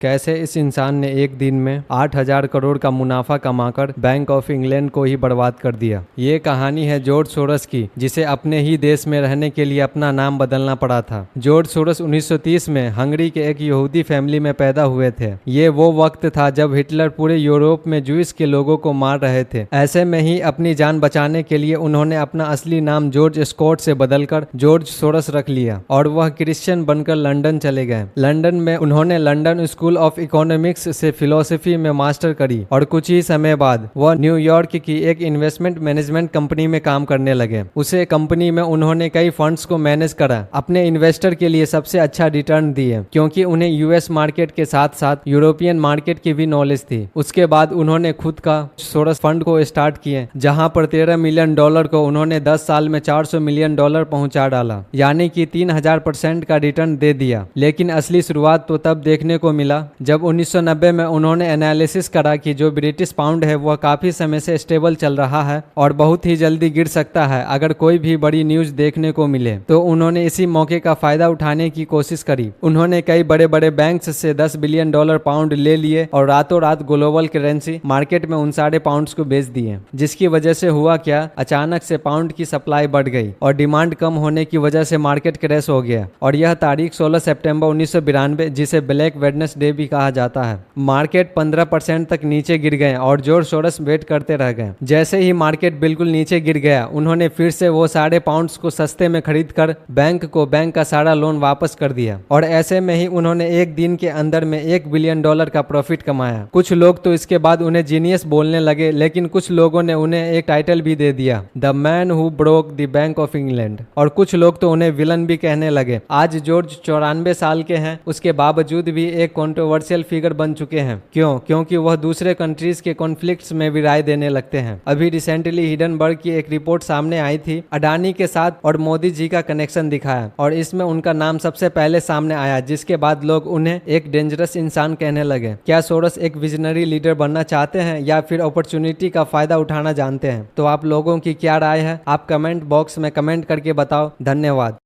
कैसे इस इंसान ने एक दिन में 8,000 करोड़ का मुनाफा कमाकर बैंक ऑफ इंग्लैंड को ही बर्बाद कर दिया। ये कहानी है जॉर्ज सोरस की, जिसे अपने ही देश में रहने के लिए अपना नाम बदलना पड़ा था। जॉर्ज सोरस 1930 में हंगरी के एक यहूदी फैमिली में पैदा हुए थे। ये वो वक्त था जब हिटलर पूरे यूरोप में जूस के लोगों को मार रहे थे। ऐसे में ही अपनी जान बचाने के लिए उन्होंने अपना असली नाम जॉर्ज स्कॉट से बदलकर जॉर्ज सोरस रख लिया और वह क्रिश्चियन बनकर लंदन चले गए। लंदन में उन्होंने लंदन स्कूल ऑफ इकोनॉमिक्स से फिलोसफी में मास्टर करी और कुछ ही समय बाद वह न्यूयॉर्क की एक इन्वेस्टमेंट मैनेजमेंट कंपनी में काम करने लगे। उसे कंपनी में उन्होंने कई फंड्स को मैनेज करा, अपने इन्वेस्टर के लिए सबसे अच्छा रिटर्न दिए, क्योंकि उन्हें यूएस मार्केट के साथ साथ यूरोपियन मार्केट की भी नॉलेज थी। उसके बाद उन्होंने खुद का सोरस फंड को स्टार्ट किए, जहां पर $13 मिलियन को उन्होंने 10 साल में $400 मिलियन पहुंचा डाला, यानी कि 3000% का रिटर्न दे दिया। लेकिन असली शुरुआत तो तब देखने को मिला जब 1990 में उन्होंने एनालिसिस करा कि जो ब्रिटिश पाउंड है वह काफी समय से स्टेबल चल रहा है और बहुत ही जल्दी गिर सकता है अगर कोई भी बड़ी न्यूज देखने को मिले। तो उन्होंने इसी मौके का फायदा उठाने की कोशिश करी। उन्होंने कई बड़े बड़े बैंक्स से $10 बिलियन पाउंड ले लिए और रातों रात ग्लोबल करेंसी मार्केट में उन सारे पाउंड्स को बेच दिए, जिसकी वजह से हुआ क्या, अचानक से पाउंड की सप्लाई बढ़ गई और डिमांड कम होने की वजह से मार्केट क्रैश हो गया। और यह तारीख 16 सितंबर 1992, जिसे ब्लैक वेडनेसडे भी कहा जाता है। मार्केट 15% तक नीचे गिर गए और जॉर्ज सोरस वेट करते रह गए। जैसे ही मार्केट बिल्कुल नीचे गिर गया, उन्होंने फिर से वो सारे पाउंड्स को सस्ते में खरीद कर बैंक का सारा लोन वापस कर दिया और ऐसे में ही उन्होंने एक दिन के अंदर में $1 बिलियन का प्रॉफिट कमाया। कुछ लोग तो इसके बाद उन्हें जीनियस बोलने लगे, लेकिन कुछ लोगों ने उन्हें एक टाइटल भी दे दिया, the man who broke the bank of England, और कुछ लोग तो उन्हें विलन भी कहने लगे। आज जॉर्ज 94 साल के हैं, उसके बावजूद भी एक कंट्रोवर्शियल फिगर बन चुके हैं। क्योंकि वह दूसरे कंट्रीज के कॉन्फ्लिक्ट्स में भी राय देने लगते हैं। अभी रिसेंटली हिडनबर्ग की एक रिपोर्ट सामने आई थी, अडानी के साथ और मोदी जी का कनेक्शन दिखाया और इसमें उनका नाम सबसे पहले सामने आया, जिसके बाद लोग उन्हें एक डेंजरस इंसान कहने लगे। क्या सोरस एक विजनरी लीडर बनना चाहते हैं या फिर अपॉर्चुनिटी का फायदा उठाना जानते हैं? तो आप लोगों की क्या राय है? आप कमेंट बॉक्स में कमेंट करके बताओ। धन्यवाद।